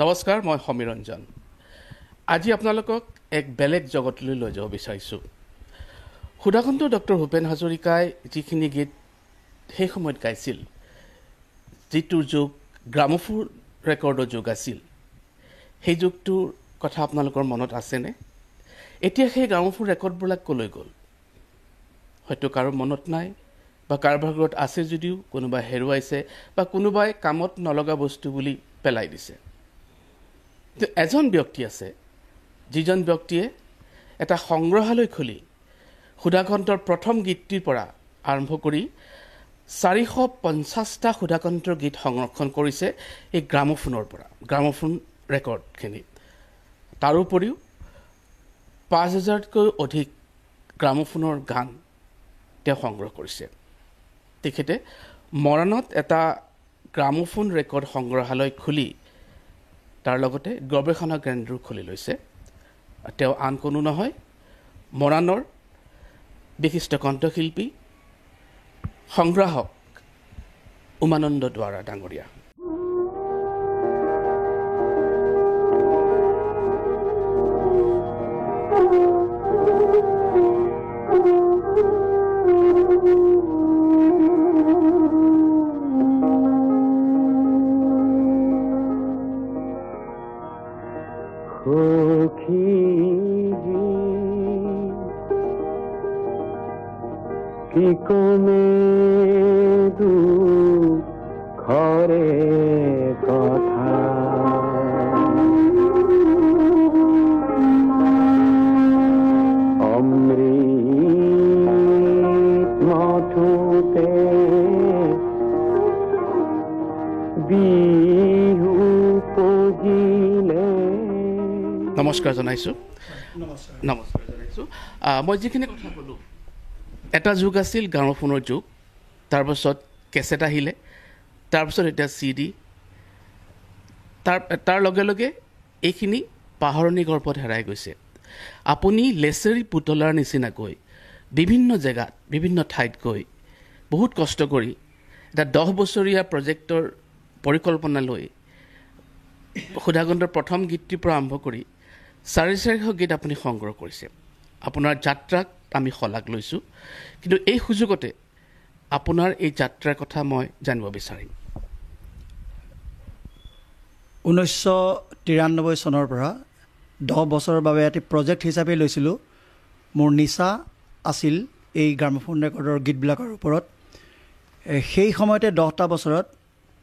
নমস্কাৰ, মই সমীৰ ৰঞ্জন। আজি আপোনালোকক এক বেলেগ জগতলৈ লৈ যাব বিচাৰিছোঁ। সুধাকণ্ঠ ডক্টৰ ভূপেন হাজৰিকাই যিখিনি গীত সেই সময়ত গাইছিল, যিটোৰ যুগ গ্ৰামোফোন ৰেকৰ্ডৰ যুগ আছিল, সেই যুগটোৰ কথা আপোনালোকৰ মনত আছেনে? এতিয়া সেই গ্ৰামোফোন ৰেকৰ্ডবিলাক ক'লৈ গ'ল? হয়তো কাৰো মনত নাই, বা কাৰোবাৰ ঘৰত আছে যদিও কোনোবাই হেৰুৱাইছে, বা কোনোবাই কামত নলগা বস্তু বুলি পেলাই দিছে। এজন ব্যক্তি আছে, যিজন ব্যক্তিয়ে এটা সংগ্ৰহালয় খুলি সুধাকণ্ঠৰ প্ৰথম গীতটিৰ পৰা আৰম্ভ কৰি 450টা সুধাকণ্ঠৰ গীত সংৰক্ষণ কৰিছে এই গ্ৰামোফোনৰ পৰা, গ্ৰামোফোন ৰেকৰ্ডখিনি। তাৰোপৰিও 5000তকৈ অধিক গ্ৰামোফোনৰ গান তেওঁ সংগ্ৰহ কৰিছে। তেখেতে মৰাণত এটা গ্ৰামোফোন ৰেকৰ্ড সংগ্ৰহালয় খুলি তাৰ লগতে গৱেষণা কেন্দ্ৰ খুলি লৈছে। তেওঁ আন কোনো নহয়, মৰাণৰ বিশিষ্ট কণ্ঠশিল্পী সংগ্ৰাহক উমানন্দ দুৱৰা ডাঙৰীয়া। কি কমে ঘৰে কথা অমৃত মধুতে বিহু পজিলে। নমস্কাৰ জনাইছোঁ। মই যিখিনি কথা ক'লোঁ, এটা যুগ আছিল গ্ৰামোফোনৰ যুগ, তাৰপাছত কেছেট আহিলে, তাৰপাছত এতিয়া CD, তাৰ লগে লগে এইখিনি পাহৰণি গৰ্ভত হেৰাই গৈছে। আপুনি লেচেৰী পুতলাৰ নিচিনাকৈ বিভিন্ন জেগাত, বিভিন্ন ঠাইত গৈ বহুত কষ্ট কৰি এটা 10 বছৰীয়া প্ৰজেক্টৰ পৰিকল্পনা লৈ সুধাকণ্ঠৰ প্ৰথম গীতটিৰ পৰা আৰম্ভ কৰি 450 গীত আপুনি সংগ্ৰহ কৰিছে। আপোনাৰ যাত্ৰাক আমি শলাগ লৈছোঁ, কিন্তু এই সুযোগতে আপোনাৰ এই যাত্ৰাৰ কথা মই জানিব বিচাৰিম। 1993 চনৰ পৰা 10 বছৰৰ বাবে এটি প্ৰজেক্ট হিচাপে লৈছিলোঁ। মোৰ নিচা আছিল এই গ্ৰামোফোন ৰেকৰ্ডৰ গীতবিলাকৰ ওপৰত। সেই সময়তে 10টা বছৰত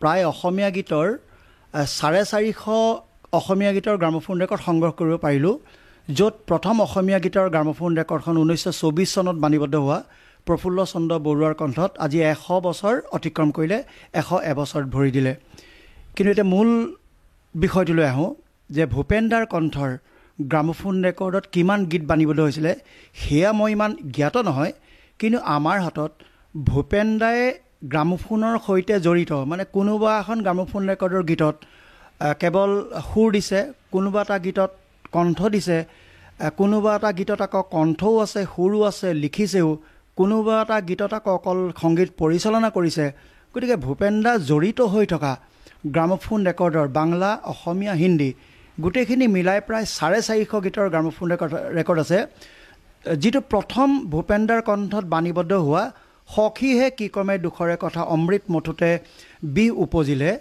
প্ৰায় অসমীয়া গীতৰ 450 অসমীয়া গীতৰ গ্ৰামোফোন ৰেকৰ্ড সংগ্ৰহ কৰিব পাৰিলোঁ, য'ত প্ৰথম অসমীয়া গীতৰ গ্ৰামোফোন ৰেকৰ্ডখন 1924 চনত বাণীবদ্ধ হোৱা প্ৰফুল্ল চন্দ্ৰ বৰুৱাৰ কণ্ঠত আজি 100 বছৰ অতিক্ৰম কৰিলে, 101 বছৰত ভৰি দিলে। কিন্তু এতিয়া মূল বিষয়টোলৈ আহোঁ যে ভূপেন দাৰ কণ্ঠৰ গ্ৰামোফোন ৰেকৰ্ডত কিমান গীত বাণীবদ্ধ হৈছিলে সেয়া মই ইমান জ্ঞাত নহয়, কিন্তু আমাৰ হাতত ভূপেন দাই গ্ৰামোফোনৰ সৈতে জড়িত, মানে কোনোবা এখন গ্ৰামোফোন ৰেকৰ্ডৰ গীতত কেৱল সুৰ দিছে, কোনোবা এটা গীতত কণ্ঠ দিছে, কোনোবা এটা গীতত আকৌ কণ্ঠও আছে, সুৰো আছে, লিখিছেও, কোনোবা এটা গীতত আকৌ অকল সংগীত পৰিচালনা কৰিছে। গতিকে ভূপেন দা জড়িত হৈ থকা গ্ৰামোফোন ৰেকৰ্ডৰ বাংলা, অসমীয়া, হিন্দী গোটেইখিনি মিলাই প্ৰায় 450 গীতৰ গ্ৰামোফোন ৰেকৰ্ড আছে, যিটো প্ৰথম ভূপেন দাৰ কণ্ঠত বাণীবদ্ধ হোৱা সখীহে কি কমে দুখৰে কথা অমৃত মথুতে বি উপজিলে,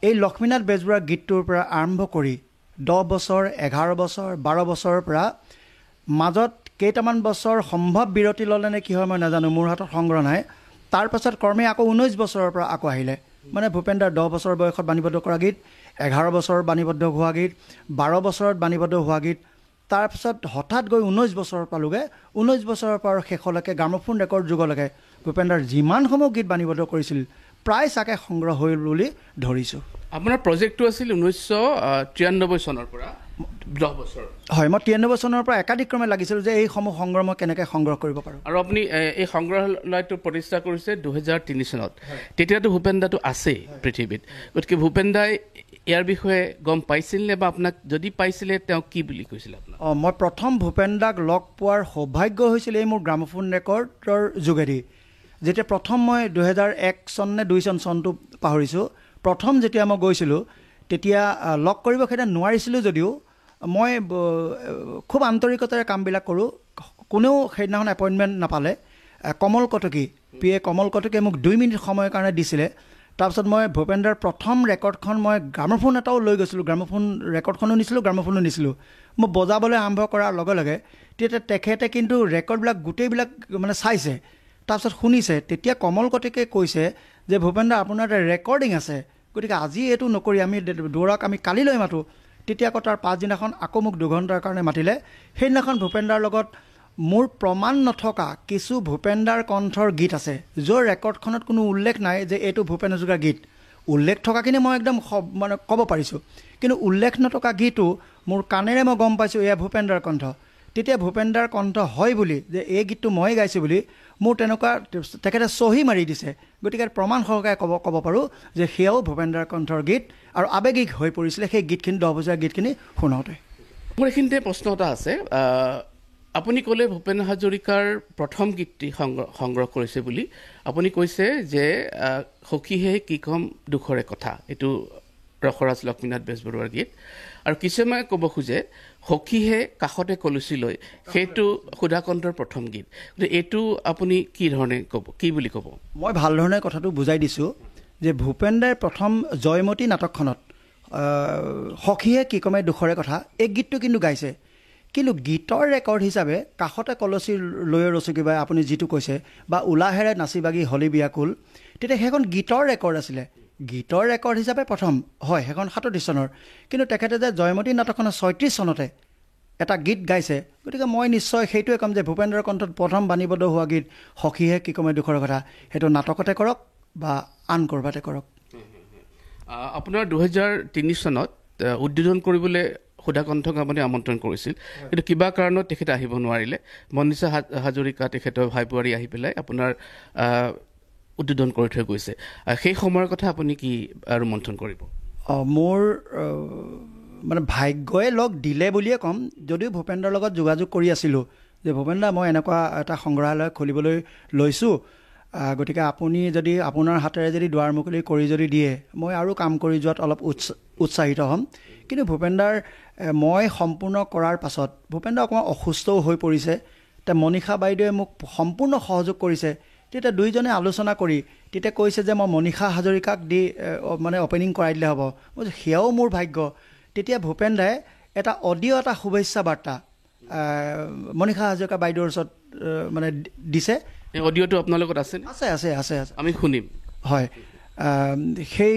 এই লক্ষ্মীনাথ বেজবৰুৱাৰ গীতটোৰ পৰা আৰম্ভ কৰি 10 বছৰ, 11 বছৰ, 12 বছৰৰ পৰা মাজত কেইটামান বছৰ সম্ভৱ বিৰতি ল'লে নে কি হয় মই নাজানো, মোৰ হাতত সংগ্ৰহ নাই। তাৰপাছত ক্ৰমে আকৌ 19 বছৰৰ পৰা আকৌ আহিলে, মানে ভূপেন দাৰ 10 বছৰ বয়সত বাণীবদ্ধ কৰা গীত, 11 বছৰত বাণীবদ্ধ হোৱা গীত, 12 বছৰত বাণীবদ্ধ হোৱা গীত, তাৰপিছত হঠাৎ গৈ 19 বছৰৰ পালোগৈ। 19 বছৰৰ পৰা সেই গ্ৰামোফোন ৰেকৰ্ড যুগলৈকে ভূপেন দাৰ যিমানসমূহ গীত বাণীবদ্ধ কৰিছিল প্ৰায় চাগে সংগ্ৰহ হ'ল বুলি ধৰিছোঁ। আপোনাৰ প্ৰজেক্টটো আছিল 1993 চনৰ পৰা 10 বছৰ। হয়, মই 93 চনৰ পৰা একাধিক্ৰমে লাগিছিল যে এইসমূহ সংগ্ৰহ মই কেনেকৈ সংগ্ৰহ কৰিব পাৰোঁ। আৰু আপুনি এই সংগ্ৰহালয়টো প্ৰতিষ্ঠা কৰিছে 2003 চনত। তেতিয়াতো ভূপেন দাটো আছেই পৃথিৱীত, গতিকে ভূপেন দাই ইয়াৰ বিষয়ে গম পাইছিল নে, বা আপোনাক যদি পাইছিলে তেওঁ কি বুলি কৈছিল আপোনাক? মই প্ৰথম ভূপেন দাক লগ পোৱাৰ সৌভাগ্য হৈছিল এই মোৰ গ্ৰামোফোন ৰেকৰ্ডৰ যোগেদি। যেতিয়া প্ৰথম মই 2001 চন নে 2 চনটো পাহৰিছোঁ, প্ৰথম যেতিয়া মই গৈছিলোঁ তেতিয়া লগ কৰিব সেইদিনা নোৱাৰিছিলোঁ যদিও মই খুব আন্তৰিকতাৰে কামবিলাক কৰোঁ। কোনেও সেইদিনাখন এপইণ্টমেণ্ট নাপালে। কমল কটকী পি এ কমল কটকীয়ে মোক 2 মিনিট সময়ৰ কাৰণে দিছিলে। তাৰপিছত মই ভূপেন্দাৰ প্ৰথম ৰেকৰ্ডখন মই গ্ৰামোফোন এটাও লৈ গৈছিলোঁ, গ্ৰামোফোন ৰেকৰ্ডখনো নিছিলোঁ, গ্ৰামোফোনো নিছিলোঁ। মই বজাবলৈ আৰম্ভ কৰাৰ লগে লগে তেতিয়া তেখেতে কিন্তু ৰেকৰ্ডবিলাক গোটেইবিলাক মানে চাইছে, তাৰপিছত শুনিছে। তেতিয়া কমল কটকীয়ে কৈছে যে ভূপেন্দা আপোনাৰ এটা ৰেকৰ্ডিং আছে, গতিকে আজি এইটো নকৰি আমি দৌৰাক আমি কালিলৈ মাতোঁ। তেতিয়া আকৌ তাৰ পাছদিনাখন আকৌ মোক 2 ঘণ্টাৰ কাৰণে মাতিলে। সেইদিনাখন ভূপেন্দাৰ লগত মোৰ প্ৰমাণ নথকা কিছু ভূপেন্দাৰ কণ্ঠৰ গীত আছে, য'ৰ ৰেকৰ্ডখনত কোনো উল্লেখ নাই যে এইটো ভূপেন হাজৰিকাৰ গীত। উল্লেখ থকাখিনি মই একদম মানে ক'ব পাৰিছোঁ, কিন্তু উল্লেখ নথকা গীতো মোৰ কাণেৰে মই গম পাইছোঁ এয়া ভূপেন্দাৰ কণ্ঠ। তেতিয়া ভূপেন্দাৰ কণ্ঠ হয় বুলি, যে এই গীতটো মই গাইছোঁ বুলি মোৰ তেনেকুৱা তেখেতে চহী মাৰি দিছে। গতিকে প্ৰমাণ সহকাৰে ক'ব পাৰোঁ যে সেয়াও ভূপেন্দাৰ কণ্ঠৰ গীত আৰু আৱেগিক হৈ পৰিছিলে সেই গীতখিনি, 10 বছৰীয়া গীতখিনি শুনাওঁতে। মোৰ এইখিনিতে প্ৰশ্ন এটা আছে। আপুনি ক'লে ভূপেন হাজৰিকাৰ প্ৰথম গীতটি সংগ্ৰহ কৰিছে বুলি। আপুনি কৈছে যে সখীহে কি কম দুখৰে কথা, এইটো ৰসৰাজ লক্ষ্মীনাথ বেজবৰুৱাৰ গীত। আৰু কিছুমানে ক'ব খোজে সখীহে কাষতে কলচী লৈ, সেইটো সুধাকণ্ঠৰ প্ৰথম গীত। গতিকে এইটো আপুনি কি ধৰণে ক'ব, কি বুলি ক'ব? মই ভাল ধৰণে কথাটো বুজাই দিছোঁ যে ভূপেন্দাই প্ৰথম জয়মতী নাটকখনত সখীহে কি কমে দুখৰে কথা এই গীতটো কিন্তু গাইছে, কিন্তু গীতৰ ৰেকৰ্ড হিচাপে কাষতে কলচী লৈ ৰচকিবা আপুনি যিটো কৈছে, বা উলাহেৰে নাচি বাগি হলি বিয়াকুল, তেতিয়া সেইখন গীতৰ ৰেকৰ্ড আছিলে। গীতৰ ৰেকৰ্ড হিচাপে প্ৰথম হয় সেইখন 37 চনৰ, কিন্তু তেখেতে যে জয়মতী নাটকখনত 36 চনতে এটা গীত গাইছে, গতিকে মই নিশ্চয় সেইটোৱে ক'ম যে ভূপেন্দ্ৰৰ কণ্ঠত প্ৰথম বাণীবদ্ধ হোৱা গীত সখীহে কি কমে দুখৰ কথা, সেইটো নাটকতে কৰক বা আন ক'ৰবাতে কৰক। আপোনাৰ 2003 চনত উদ্বোধন কৰিবলৈ সুধাকণ্ঠক আপুনি আমন্ত্ৰণ কৰিছিল, কিন্তু কিবা কাৰণত তেখেতে আহিব নোৱাৰিলে। মনীষা হাজৰিকা তেখেতৰ ভাই বোৱাৰী আহি পেলাই আপোনাৰ উদ্বোধন কৰি থৈ গৈছে। সেই সময়ৰ কথা আপুনি কি আৰু মন্থন কৰিব? মোৰ মানে ভাগ্যই লগ দিলে বুলিয়ে ক'ম, যদিও ভূপেন্দ্ৰৰ লগত যোগাযোগ কৰি আছিলোঁ যে ভূপেন্দা মই এনেকুৱা এটা সংগ্ৰহালয় খুলিবলৈ লৈছোঁ, গতিকে আপুনি যদি আপোনাৰ হাতেৰে যদি দুৱাৰ মুকলি কৰি যদি দিয়ে মই আৰু কাম কৰি যোৱাত অলপ উৎসাহিত হ'ম। কিন্তু ভূপেন্দাৰ মই সম্পূৰ্ণ কৰাৰ পাছত ভূপেন্দা অকণমান অসুস্থও হৈ পৰিছে। এতিয়া মনীষা বাইদেৱে মোক সম্পূৰ্ণ সহযোগ কৰিছে। তেতিয়া দুইজনে আলোচনা কৰি তেতিয়া কৈছে যে মই মনীষা হাজৰিকাক দি মানে অপেনিং কৰাই দিলে হ'ব। মই সেয়াও মোৰ ভাগ্য। তেতিয়া ভূপেন্দাই এটা অডিঅ' এটা শুভেচ্ছা বাৰ্তা মনীষা হাজৰিকা বাইদেউৰ ওচৰত মানে দিছে। এই অডিঅ'টো আপোনাৰ লগত আছে? আছে আছে আছে আছে, আমি শুনিম। হয়, সেই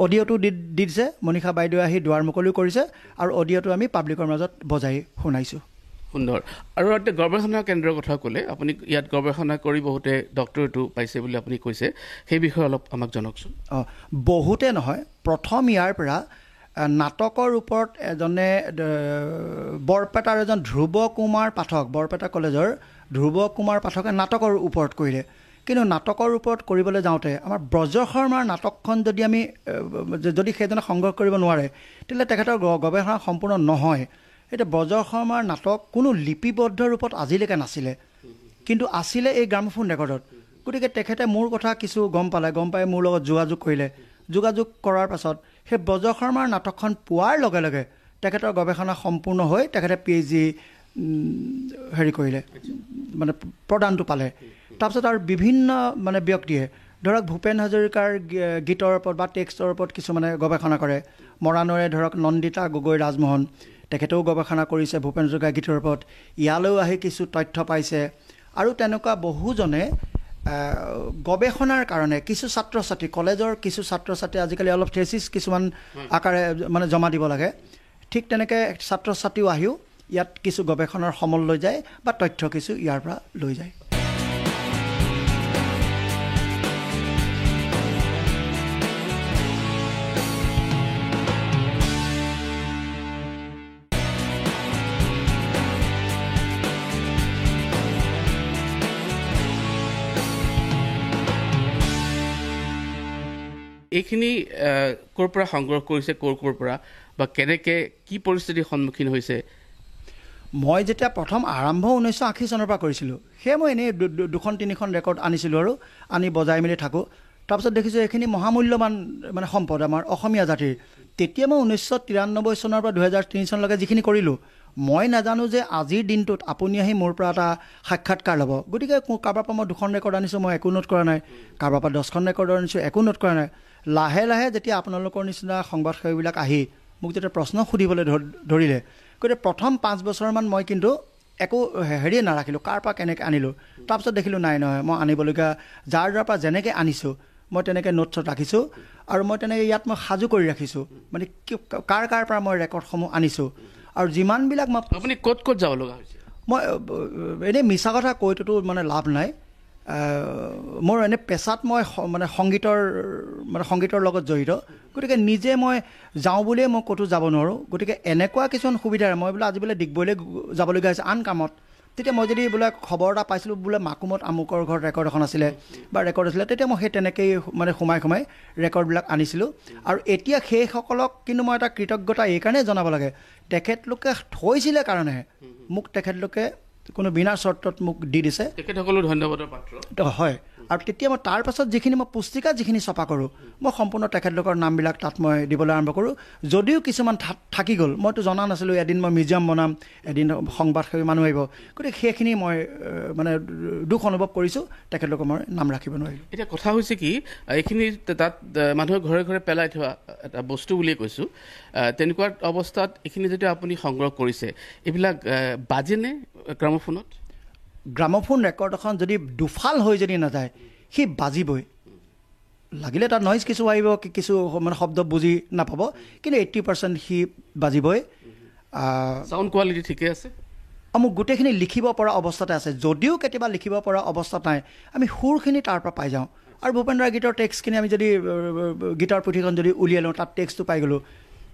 অডিঅ'টো দি দিছে। মনীষা বাইদেৱে আহি দুৱাৰ মুকলি কৰিছে আৰু অডিঅ'টো আমি পাব্লিকৰ মাজত বজাই শুনাইছোঁ। সুন্দৰ। আৰু এটা গৱেষণা কেন্দ্ৰৰ কথা ক'লে, আপুনি ইয়াত গৱেষণা কৰি বহুতে ডক্টৰেটো পাইছে বুলি আপুনি কৈছে, সেই বিষয়ে অলপ আমাক জনাওকচোন। বহুতে নহয়, প্ৰথম ইয়াৰ পৰা নাটকৰ ওপৰত এজনে বৰপেটাৰ এজন ধ্ৰুৱ কুমাৰ পাঠক, বৰপেটা কলেজৰ ধ্ৰুৱ কুমাৰ পাঠকে নাটকৰ ওপৰত কৰিলে। কিন্তু নাটকৰ ওপৰত কৰিবলৈ যাওঁতে আমাৰ ব্ৰজ শৰ্মাৰ নাটকখন যদি আমি যদি সেইজনে সংগ্ৰহ কৰিব নোৱাৰে তেতিয়াহ'লে তেখেতৰ গৱেষণা সম্পূৰ্ণ নহয়। এতিয়া ব্ৰজ শৰ্মাৰ নাটক কোনো লিপিবদ্ধ ৰূপত আজিলৈকে নাছিলে, কিন্তু আছিলে এই গ্ৰামোফোন ৰেকৰ্ডত। গতিকে তেখেতে মোৰ কথা কিছু গম পাই মোৰ লগত যোগাযোগ কৰিলে। যোগাযোগ কৰাৰ পাছত সেই ব্ৰজ শৰ্মাৰ নাটকখন পোৱাৰ লগে লগে তেখেতৰ গৱেষণা সম্পূৰ্ণ হৈ তেখেতে PhD হেৰি কৰিলে, মানে প্ৰদানটো পালে। তাৰপিছত আৰু বিভিন্ন মানে ব্যক্তিয়ে ধৰক ভূপেন হাজৰিকাৰ গীতৰ ওপৰত বা টেক্সটৰ ওপৰত কিছুমানে গৱেষণা কৰে। মৰাণৰে ধৰক নন্দিতা গগৈ ৰাজমোহন, তেখেতেও গৱেষণা কৰিছে ভূপেন হাজৰিকাৰ গীতৰ ওপৰত, ইয়ালৈও আহি কিছু তথ্য পাইছে। আৰু তেনেকুৱা বহুজনে গৱেষণাৰ কাৰণে কিছু ছাত্ৰ ছাত্ৰী, কলেজৰ কিছু ছাত্ৰ ছাত্ৰী আজিকালি অলপ থেচিছ কিছুমান আকাৰে মানে জমা দিব লাগে, ঠিক তেনেকৈ ছাত্ৰ ছাত্ৰীও আহিও ইয়াত কিছু গৱেষণাৰ সমল লৈ যায় বা তথ্য কিছু ইয়াৰ পৰা লৈ যায়। এইখিনি ক'ৰ পৰা সংগ্ৰহ কৰিছে, ক'ৰ পৰা বা কেনেকৈ কি পৰিস্থিতিৰ সন্মুখীন হৈছে? মই যেতিয়া প্ৰথম আৰম্ভ 1980 চনৰ পৰা কৰিছিলোঁ, সেয়ে মই এনেই 2-3খন ৰেকৰ্ড আনিছিলোঁ আৰু আনি বজাই মেলি থাকোঁ। তাৰপিছত দেখিছোঁ এইখিনি মহামূল্যৱান মানে সম্পদ আমাৰ অসমীয়া জাতিৰ। তেতিয়া মই 1993 চনৰ পৰা 2003 চনলৈকে যিখিনি কৰিলোঁ, মই নাজানো যে আজিৰ দিনটোত আপুনি আহি মোৰ পৰা এটা সাক্ষাৎকাৰ ল'ব। গতিকে কাৰোবাৰ পৰা মই 2খন ৰেকৰ্ড আনিছোঁ, মই একো নোট কৰা নাই। কাৰোবাৰ পৰা 10খন ৰেকৰ্ড আনিছোঁ, একো নোট কৰা নাই। লাহে লাহে যেতিয়া আপোনালোকৰ নিচিনা সংবাদসেৱীবিলাক আহি মোক যেতিয়া প্ৰশ্ন সুধিবলৈ ধৰিলে, গতিকে প্ৰথম 5 বছৰমান মই কিন্তু একো হেৰিয়ে নাৰাখিলোঁ, কাৰ পৰা কেনেকৈ আনিলোঁ। তাৰপিছত দেখিলোঁ নাই নহয়, মই আনিবলগীয়া যাৰ পৰা যেনেকৈ আনিছোঁ মই তেনেকৈ নোটছত ৰাখিছোঁ, আৰু মই তেনেকৈ ইয়াত মই সাজু কৰি ৰাখিছোঁ, মানে কাৰ পৰা মই ৰেকৰ্ডসমূহ আনিছোঁ। আৰু যিমানবিলাক মই আপুনি ক'ত ক'ত যাব লগা হৈছে? মই এনেই মিছা কথা কৈটোতো মানে লাভ নাই। মোৰ এনে পেছাত মই মানে সংগীতৰ লগত জড়িত, গতিকে নিজে মই যাওঁ বুলিয়ে মই ক'তো যাব নোৱাৰোঁ। গতিকে এনেকুৱা কিছুমান সুবিধাৰে মই বোলে আজি বোলে ডিগবৈলৈ যাবলগীয়া হৈছে আন কামত, তেতিয়া মই যদি বোলে খবৰ এটা পাইছিলোঁ বোলে মাকুমত আমুকৰ ঘৰত ৰেকৰ্ড এখন আছিলে বা ৰেকৰ্ড আছিলে, তেতিয়া মই সেই তেনেকেই মানে সোমাই ৰেকৰ্ডবিলাক আনিছিলোঁ। আৰু এতিয়া সেইসকলক কিন্তু মই এটা কৃতজ্ঞতা এইকাৰণেই জনাব লাগে, তেখেতলোকে থৈছিলে কাৰণেহে মোক তেখেতলোকে কোনো বিনা চৰ্তত মোক দি দিছে, তেখেতসকলো ধন্যবাদৰ পাত্ৰ। হয়। আৰু তেতিয়া মই তাৰ পাছত যিখিনি মই পুস্তিকা যিখিনি ছপা কৰোঁ, মই সম্পূৰ্ণ তেখেতলোকৰ নামবিলাক তাত মই দিবলৈ আৰম্ভ কৰোঁ। যদিও কিছুমান থাকি গ'ল, মইতো জনা নাছিলোঁ এদিন মই মিউজিয়াম বনাম, এদিন সংবাদসেৱী মানুহ আহিব, গতিকে সেইখিনি মই মানে দুখ অনুভৱ কৰিছোঁ, তেখেতলোকৰ মই নাম ৰাখিব নোৱাৰিলোঁ। এতিয়া কথা হৈছে কি, এইখিনি তাত মানুহৰ ঘৰে ঘৰে পেলাই থোৱা এটা বস্তু বুলিয়ে কৈছোঁ, তেনেকুৱা অৱস্থাত এইখিনি যেতিয়া আপুনি সংগ্ৰহ কৰিছে, এইবিলাক বাজেনে গ্ৰামোফোনত? গ্ৰামোফোন ৰেকৰ্ড এখন যদি দুফাল হৈ যদি নাযায়, সি বাজিবই। লাগিলে তাত নইজ কিছু আহিব, কিছু মানে শব্দ বুজি নাপাব, কিন্তু 80% সি বাজিবই। চাউণ্ড কোৱালিটি ঠিকে আছে? মোক গোটেইখিনি লিখিব পৰা অৱস্থাতে আছে। যদিও কেতিয়াবা লিখিব পৰা অৱস্থাত নাই, আমি সুৰখিনি তাৰ পৰা পাই যাওঁ। আৰু ভূপেন্দ্ৰ গীতৰ টেক্সটখিনি আমি যদি গীতৰ পুথিখন যদি উলিয়াই লওঁ, তাত টেক্সটটো পাই গ'লোঁ।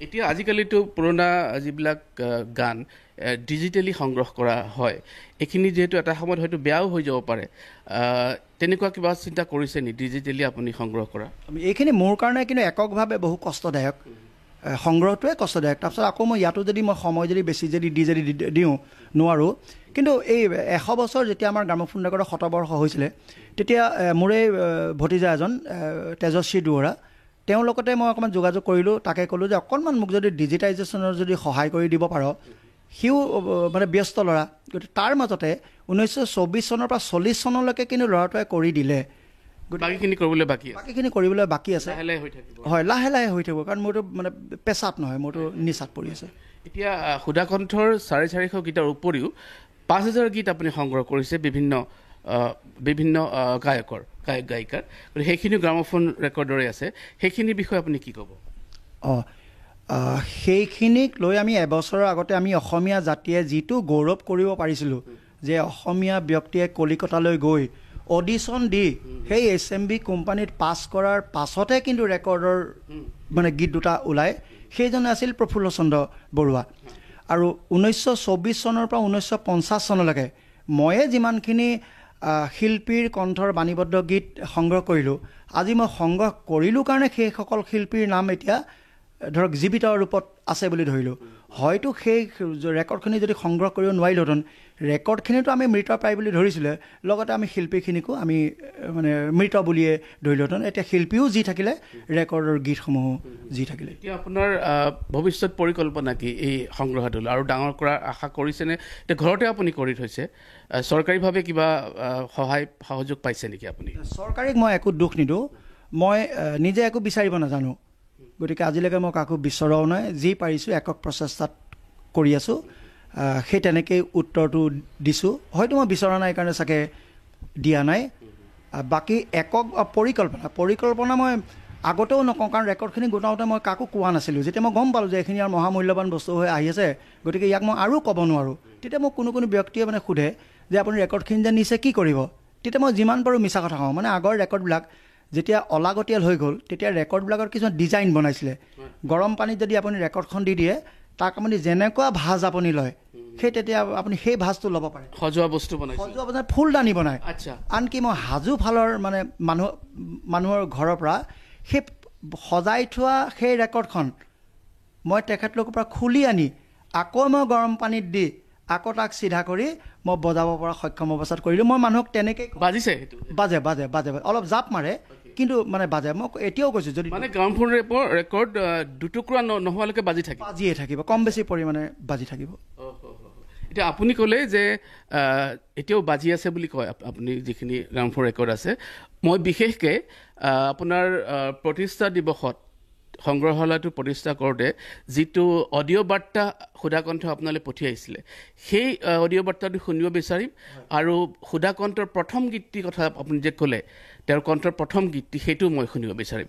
এতিয়া আজিকালিতো পুৰণা যিবিলাক গান ডিজিটেলি সংগ্ৰহ কৰা হয়, এইখিনি যিহেতু এটা সময়ত হয়তো বেয়াও হৈ যাব পাৰে, তেনেকুৱা কিবা চিন্তা কৰিছে নি ডিজিটেলি আপুনি সংগ্ৰহ কৰা? এইখিনি মোৰ কাৰণে কিন্তু এককভাৱে বহু কষ্টদায়ক, সংগ্ৰহটোৱে কষ্টদায়ক। তাৰপিছত আকৌ মই ইয়াতো যদি মই সময় যদি বেছি যদি দিওঁ নোৱাৰোঁ। কিন্তু এই 100 বছৰ যেতিয়া আমাৰ গ্ৰামোফোন ৰেকৰ্ডৰ 100 হৈছিলে, তেতিয়া মোৰে ভতিজা এজন তেজস্বী দুৱৰা, তেওঁৰ লগতে মই অকণমান যোগাযোগ কৰিলোঁ। তাকে ক'লোঁ যে অকণমান মোক যদি ডিজিটাইজেশ্যনৰ যদি সহায় কৰি দিব পাৰ। সিও মানে ব্যস্ত ল'ৰা, গতিকে তাৰ মাজতে 1924 চনৰ পৰা 40 চনলৈকে কিন্তু ল'ৰাটোৱে কৰি দিলে। বাকীখিনি কৰিবলৈ বাকী আছে। হয়, লাহে লাহে হৈ থাকিব, কাৰণ মোৰতো মানে পেছাত নহয়, মোৰতো নিচাত পৰি আছে। এতিয়া সুধাকণ্ঠৰ 450 গীতৰ উপৰিও 5000 গীত আপুনি সংগ্ৰহ কৰিছে বিভিন্ন গায়ক গায়িকাৰ, গতিকে সেইখিনি গ্ৰামোফোন ৰেকৰ্ডৰে আছে। সেইখিনিৰ বিষয়ে আপুনি কি ক'ব? সেইখিনিক লৈ আমি এবছৰৰ আগতে আমি অসমীয়া জাতিয়ে যিটো গৌৰৱ কৰিব পাৰিছিলোঁ, যে অসমীয়া ব্যক্তিয়ে কলিকতালৈ গৈ অডিশ্যন দি সেই SMB কোম্পানীত পাছ কৰাৰ পাছতে কিন্তু ৰেকৰ্ডৰ মানে গীত দুটা ওলায়, সেইজনে আছিল প্ৰফুল্ল চন্দ্ৰ বৰুৱা। আৰু 1924 চনৰ পৰা 1950 চনলৈকে ময়ে যিমানখিনি শিল্পীৰ কণ্ঠৰ বাণীবদ্ধ গীত সংগ্ৰহ কৰিলোঁ, আজি মই সংগ্ৰহ কৰিলোঁ কাৰণে সেইসকল শিল্পীৰ নাম এতিয়া ধৰক জীৱিত ৰূপত আছে বুলি ধৰিলোঁ। হয়তো সেই ৰেকৰ্ডখিনি যদি সংগ্ৰহ কৰিব নোৱাৰিলোহেঁতেন, ৰেকৰ্ডখিনিতো আমি মৃতপ্ৰায় বুলি ধৰিছিলে, লগতে আমি শিল্পীখিনিকো আমি মানে মৃত বুলিয়ে ধৰিলোহেঁতেন। এতিয়া শিল্পীও যি থাকিলে, ৰেকৰ্ডৰ গীতসমূহো যি থাকিলে। এতিয়া আপোনাৰ ভৱিষ্যত পৰিকল্পনা কি এই সংগ্ৰহটো আৰু ডাঙৰ কৰাৰ আশা কৰিছেনে? এতিয়া ঘৰতে আপুনি কৰি থৈছে, চৰকাৰীভাৱে কিবা সহায় সহযোগ পাইছে নেকি আপুনি? চৰকাৰীক মই একো দুখ নিদিওঁ, মই নিজে একো বিচাৰিব নাজানো, গতিকে আজিলৈকে মই কাকো বিচৰাও নাই। যি পাৰিছোঁ একক প্ৰচেষ্টাত কৰি আছোঁ, সেই তেনেকেই উত্তৰটো দিছোঁ। হয়তো মই বিচৰা নাই কাৰণে চাগে দিয়া নাই। বাকী একক পৰিকল্পনা মই আগতেও নকওঁ, কাৰণ ৰেকৰ্ডখিনি গোটাওঁতে মই কাকো কোৱা নাছিলোঁ। যেতিয়া মই গম পালোঁ যে এইখিনি আৰু মহামূল্যৱান বস্তু হৈ আহি আছে, গতিকে ইয়াক মই আৰু ক'ব নোৱাৰোঁ, তেতিয়া মোক কোনো ব্যক্তিয়ে মানে সোধে যে আপুনি ৰেকৰ্ডখিনি যে নিছে কি কৰিব, তেতিয়া মই যিমান পাৰোঁ মিছা কথা কওঁ। মানে আগৰ ৰেকৰ্ডবিলাক যেতিয়া অলাগতিয়াল হৈ গ'ল, তেতিয়া ৰেকৰ্ডবিলাকৰ কিছুমান ডিজাইন বনাইছিলে। গৰম পানীত যদি আপুনি ৰেকৰ্ডখন দি দিয়ে, তাক আপুনি যেনেকুৱা ভাজ আপুনি লয়, সেই তেতিয়া আপুনি সেই ভাজটো ল'ব পাৰে। সজোৱা বস্তু ফুলদানি বনায়। আনকি মই হাজো ফালৰ মানে মানুহৰ ঘৰৰ পৰা সেই সজাই থোৱা সেই ৰেকৰ্ডখন মই তেখেতলোকৰ পৰা খুলি আনি আকৌ মই গৰম পানীত দি আকৌ তাক চিধা কৰি মই বজাব পৰা সক্ষম অৱস্থাত কৰিলোঁ। মই মানুহক তেনেকৈ বাজে, অলপ জাপ মাৰে, কিন্তু মানে বাজে মই এতিয়াও কৈছোঁ যদি মানে গ্ৰামফোন ৰেকৰ্ড দুটুকুৰা নোহোৱালৈকে বাজি থাকিব বাজিয়ে থাকিব কম বেছি পৰিমাণে বাজি থাকিব এতিয়া আপুনি ক'লে যে এতিয়াও বাজি আছে বুলি কয় আপুনি যিখিনি গ্ৰামফোন ৰেকৰ্ড আছে মই বিশেষকৈ আপোনাৰ প্ৰতিষ্ঠা দিৱসত সংগ্ৰহালয়টো প্ৰতিষ্ঠা কৰোঁতে যিটো অডিঅ' বাৰ্তা সুধাকণ্ঠ আপোনালোকে পঠিয়াইছিলে সেই অডিঅ' বাৰ্তাটো শুনিব বিচাৰিম আৰু সুধাকণ্ঠৰ প্ৰথম গীতটিৰ কথা আপুনি যে ক'লে তেওঁৰ কণ্ঠৰ প্ৰথম গীতটি সেইটো মই শুনিব বিচাৰিম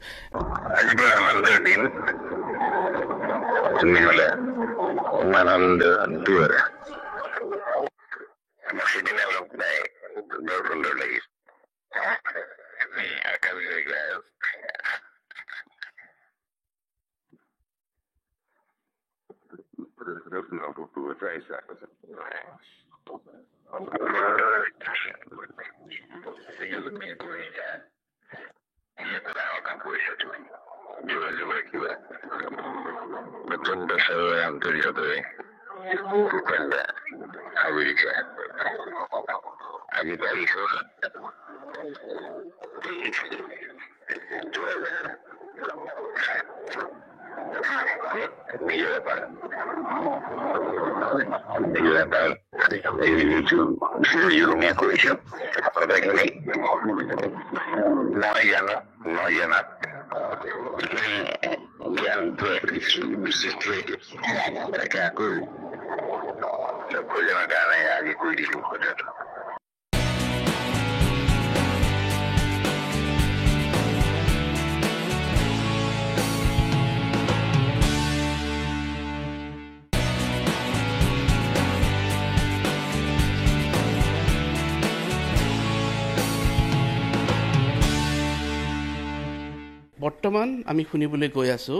বৰ্তমান আমি শুনিবলৈ গৈ আছোঁ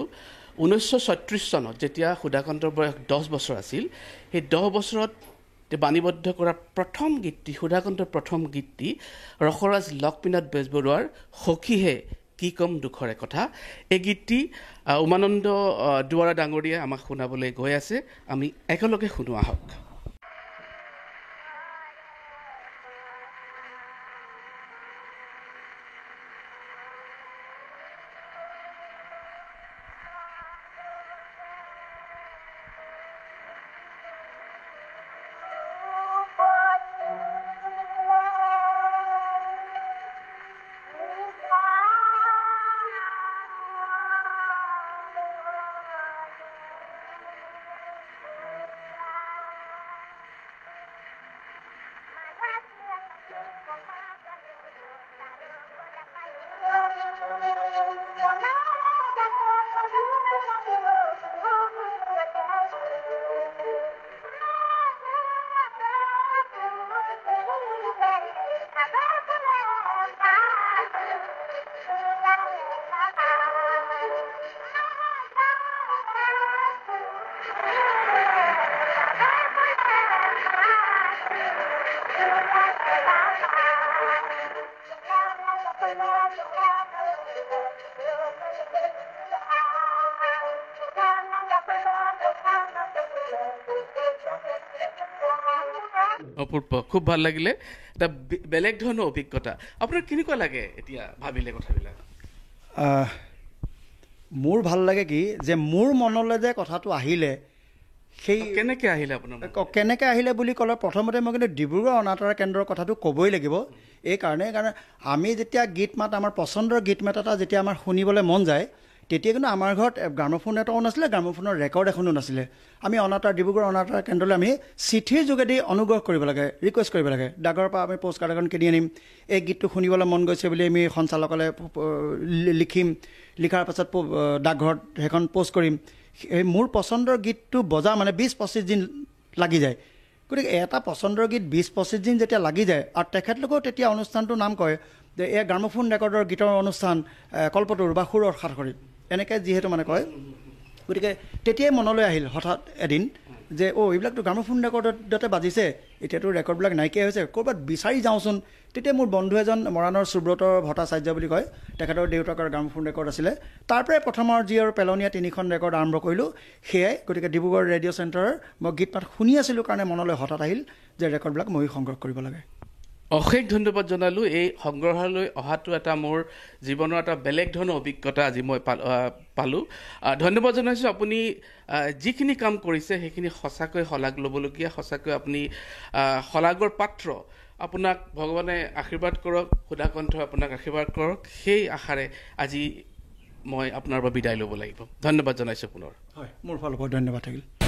1936 চনত যেতিয়া সুধাকণ্ঠৰ বয়স 10 বছৰ আছিল সেই 10 বছৰত বাণীবদ্ধ কৰা প্ৰথম গীতটি সুধাকণ্ঠৰ প্ৰথম গীতটি ৰসৰাজ লক্ষ্মীনাথ বেজবৰুৱাৰ সখীহে কি কম দুখৰে কথা এই গীতটি উমানন্দ দুৱাৰা ডাঙৰীয়াই আমাক শুনাবলৈ গৈ আছে আমি একেলগে শুনো আহক অপূৰ্ব খুব ভাল লাগিলে এটা বেলেগ ধৰণৰ অভিজ্ঞতা আপোনাৰ কেনেকুৱা লাগে এতিয়া ভাবিলে কথাবিলাক মোৰ ভাল লাগে কি যে মোৰ মনলৈ যে কথাটো আহিলে সেই কেনেকৈ আহিলে আপোনাৰ কেনেকৈ আহিলে বুলি ক'লে প্ৰথমতে মই কিন্তু ডিব্ৰুগড় অনাতাঁৰ কেন্দ্ৰৰ কথাটো ক'বই লাগিব এই কাৰণে আমি যেতিয়া গীত মাত আমাৰ পচন্দৰ গীত মাত এটা যেতিয়া আমাৰ শুনিবলৈ মন যায় তেতিয়া কিন্তু আমাৰ ঘৰত গ্ৰামোফোন এটাও নাছিলে গ্ৰামোফোনৰ ৰেকৰ্ড এখনো নাছিলে আমি ডিব্ৰুগড় অনাতাঁৰ কেন্দ্ৰলৈ আমি চিঠিৰ যোগেদি অনুগ্ৰহ কৰিব লাগে ৰিকুৱেষ্ট কৰিব লাগে ডাকৰ পৰা আমি প'ষ্ট কাৰ্ড এখন কিনি আনিম এই গীতটো শুনিবলৈ মন গৈছে বুলি আমি সঞ্চালকলৈ লিখিম লিখাৰ পাছত ডাকঘৰত সেইখন প'ষ্ট কৰিম এই মোৰ পচন্দৰ গীতটো বজা মানে 20-25 দিন লাগি যায় গতিকে এটা পচন্দৰ গীত 20-25 দিন যেতিয়া লাগি যায় আৰু তেখেতলোকেও তেতিয়া অনুষ্ঠানটোৰ নাম কয় যে এই গ্ৰামোফোন ৰেকৰ্ডৰ গীতৰ অনুষ্ঠান কল্পতৰু বা সুৰৰ সাতসৰী এনেকৈ যিহেতু মানে কয় গতিকে তেতিয়াই মনলৈ আহিল হঠাৎ এদিন যে এইবিলাকতো গ্ৰামোফোন ৰেকৰ্ডতে বাজিছে এতিয়াতো ৰেকৰ্ডবিলাক নাইকিয়া হৈছে ক'ৰবাত বিচাৰি যাওঁচোন তেতিয়া মোৰ বন্ধু এজন মৰাণৰ সুব্ৰত ভট্টাচাৰ্য বুলি কয় তেখেতৰ দেউতাকৰ গ্ৰামোফোন ৰেকৰ্ড আছিলে তাৰ পৰাই প্ৰথমৰ যি আৰু পেলনীয়া 3খন ৰেকৰ্ড আৰম্ভ কৰিলোঁ সেয়াই গতিকে ডিব্ৰুগড় ৰেডিঅ' চেণ্টাৰৰ মই গীত মাত শুনি আছিলোঁ কাৰণে মনলৈ হঠাৎ আহিল যে ৰেকৰ্ডবিলাক মই সংগ্ৰহ কৰিব লাগে অশেষ ধন্যবাদ জনালোঁ এই সংগ্ৰহালয় অহাটো এটা মোৰ জীৱনৰ এটা বেলেগ ধৰণৰ অভিজ্ঞতা আজি মই পালোঁ ধন্যবাদ জনাইছোঁ আপুনি যিখিনি কাম কৰিছে সেইখিনি সঁচাকৈ শলাগ ল'বলগীয়া সঁচাকৈ আপুনি শলাগৰ পাত্ৰ আপোনাক ভগৱানে আশীৰ্বাদ কৰক সুধাকণ্ঠ আপোনাক আশীৰ্বাদ কৰক সেই আশাৰে আজি মই আপোনাৰ পৰা বিদায় ল'ব লাগিব ধন্যবাদ জনাইছোঁ পুনৰ হয় মোৰ ফালৰ পৰা ধন্যবাদ থাকিল